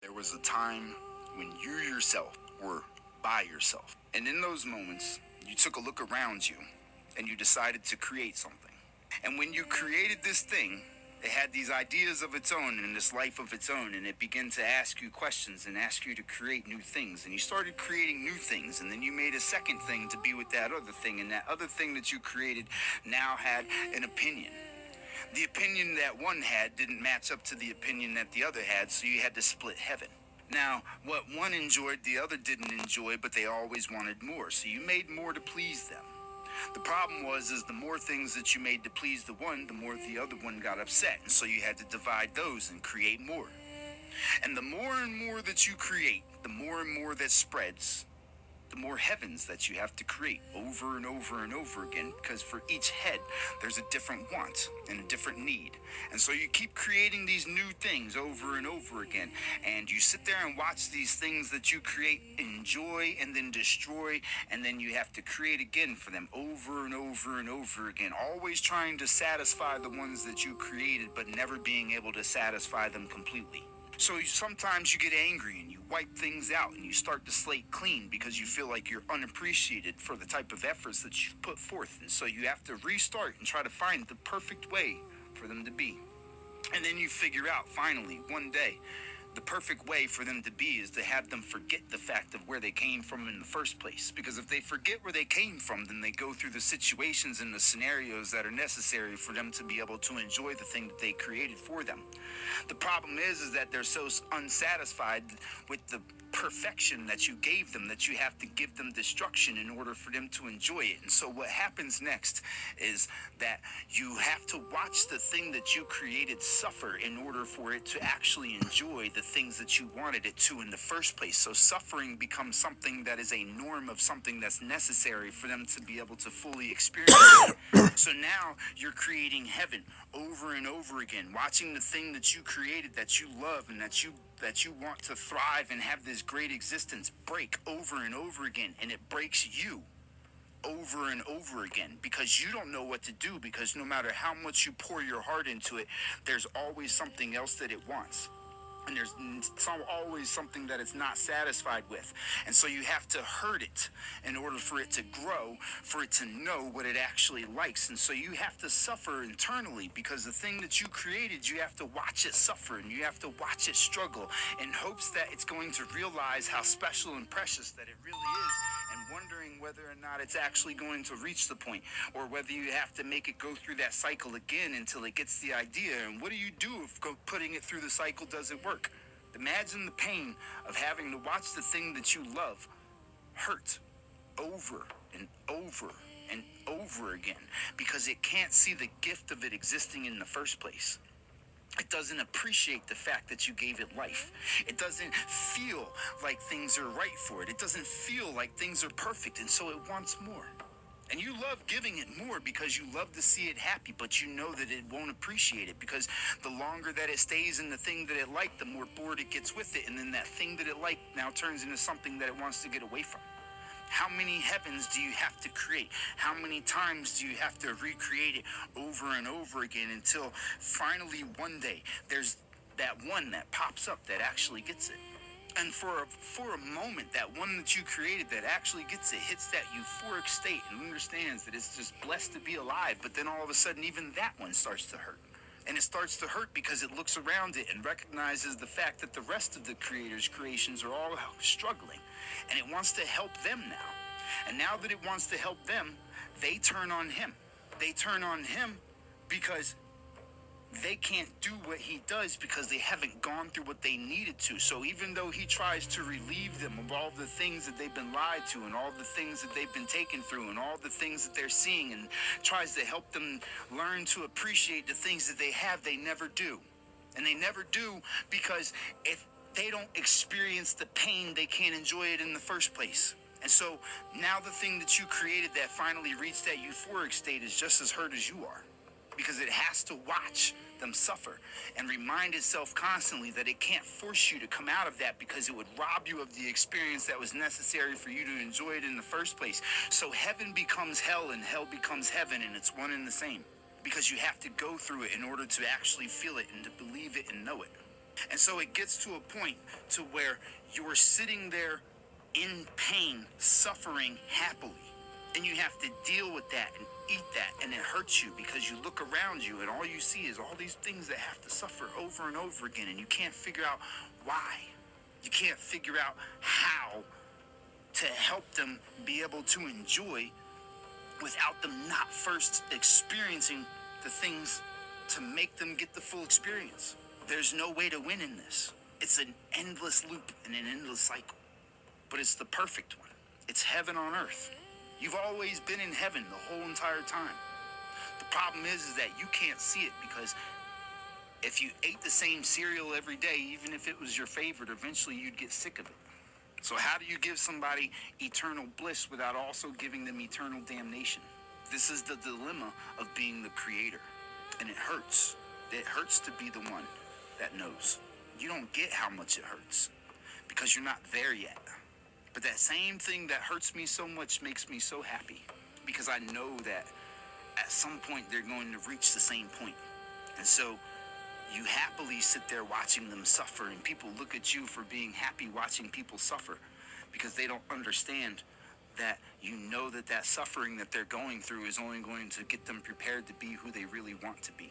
There was a time when you yourself were by yourself. And in those moments, you took a look around you and you decided to create something. And when you created this thing, it had these ideas of its own and this life of its own, and it began to ask you questions and ask you to create new things. And you started creating new things, and then you made a second thing to be with that other thing, and that other thing that you created now had an opinion. The opinion that one had didn't match up to the opinion that the other had, so you had to split heaven. Now, what one enjoyed, the other didn't enjoy, but they always wanted more, so you made more to please them. The problem is the more things that you made to please the one, the more the other one got upset, and so you had to divide those and create more. And the more and more that you create, the more and more that spreads, the more heavens that you have to create over and over and over again, because for each head, there's a different want and a different need. And so you keep creating these new things over and over again, and you sit there and watch these things that you create enjoy and then destroy, and then you have to create again for them over and over and over again, always trying to satisfy the ones that you created, but never being able to satisfy them completely. So sometimes you get angry and you wipe things out and you start the slate clean because you feel like you're unappreciated for the type of efforts that you've put forth. And so you have to restart and try to find the perfect way for them to be. And then you figure out finally one day the perfect way for them to be is to have them forget the fact of where they came from in the first place. Because if they forget where they came from, then they go through the situations and the scenarios that are necessary for them to be able to enjoy the thing that they created for them. The problem is that they're so unsatisfied with the perfection that you gave them that you have to give them destruction in order for them to enjoy it. And so what happens next is that you have to watch the thing that you created suffer in order for it to actually enjoy the things that you wanted it to in the first place. So suffering becomes something that is a norm of something that's necessary for them to be able to fully experience it. So now you're creating heaven over and over again, watching the thing that you created that you love and that you want to thrive and have this great existence break over and over again, and it breaks you over and over again because you don't know what to do, because no matter how much you pour your heart into it, there's always something else that it wants. And there's always something that it's not satisfied with. And so you have to hurt it in order for it to grow, for it to know what it actually likes. And so you have to suffer internally, because the thing that you created, you have to watch it suffer and you have to watch it struggle in hopes that it's going to realize how special and precious that it really is, and wondering whether or not it's actually going to reach the point, or whether you have to make it go through that cycle again until it gets the idea. And what do you do if putting it through the cycle doesn't work? Imagine the pain of having to watch the thing that you love hurt over and over and over again because it can't see the gift of it existing in the first place. It doesn't appreciate the fact that you gave it life. It doesn't feel like things are right for it. It doesn't feel like things are perfect, and so it wants more. And you love giving it more because you love to see it happy, but you know that it won't appreciate it, because the longer that it stays in the thing that it liked, the more bored it gets with it, and then that thing that it liked now turns into something that it wants to get away from. How many heavens do you have to create? How many times do you have to recreate it over and over again until finally one day there's that one that pops up that actually gets it? And for a moment, that one that you created that actually gets it hits that euphoric state and understands that it's just blessed to be alive. But then all of a sudden, even that one starts to hurt. And it starts to hurt because it looks around it and recognizes the fact that the rest of the creator's creations are all struggling. And it wants to help them now. And now that it wants to help them, they turn on him. They turn on him because they can't do what he does, because they haven't gone through what they needed to. So even though he tries to relieve them of all the things that they've been lied to and all the things that they've been taken through and all the things that they're seeing, and tries to help them learn to appreciate the things that they have, they never do. And they never do because if they don't experience the pain, they can't enjoy it in the first place. And so now the thing that you created that finally reached that euphoric state is just as hurt as you are, because it has to watch them suffer and remind itself constantly that it can't force you to come out of that, because it would rob you of the experience that was necessary for you to enjoy it in the first place. So heaven becomes hell and hell becomes heaven, and it's one and the same, because you have to go through it in order to actually feel it and to believe it and know it. And so it gets to a point to where you're sitting there in pain, suffering happily. And you have to deal with that and eat that, and it hurts you because you look around you and all you see is all these things that have to suffer over and over again, and you can't figure out why. You can't figure out how to help them be able to enjoy without them not first experiencing the things to make them get the full experience. There's no way to win in this. It's an endless loop and an endless cycle. But it's the perfect one. It's heaven on earth. You've always been in heaven the whole entire time. The problem is that you can't see it because if you ate the same cereal every day, even if it was your favorite, eventually you'd get sick of it. So how do you give somebody eternal bliss without also giving them eternal damnation? This is the dilemma of being the creator. And it hurts. It hurts to be the one that knows. You don't get how much it hurts because you're not there yet. But that same thing that hurts me so much makes me so happy because I know that at some point they're going to reach the same point. And so you happily sit there watching them suffer, and people look at you for being happy watching people suffer because they don't understand that you know that that suffering that they're going through is only going to get them prepared to be who they really want to be.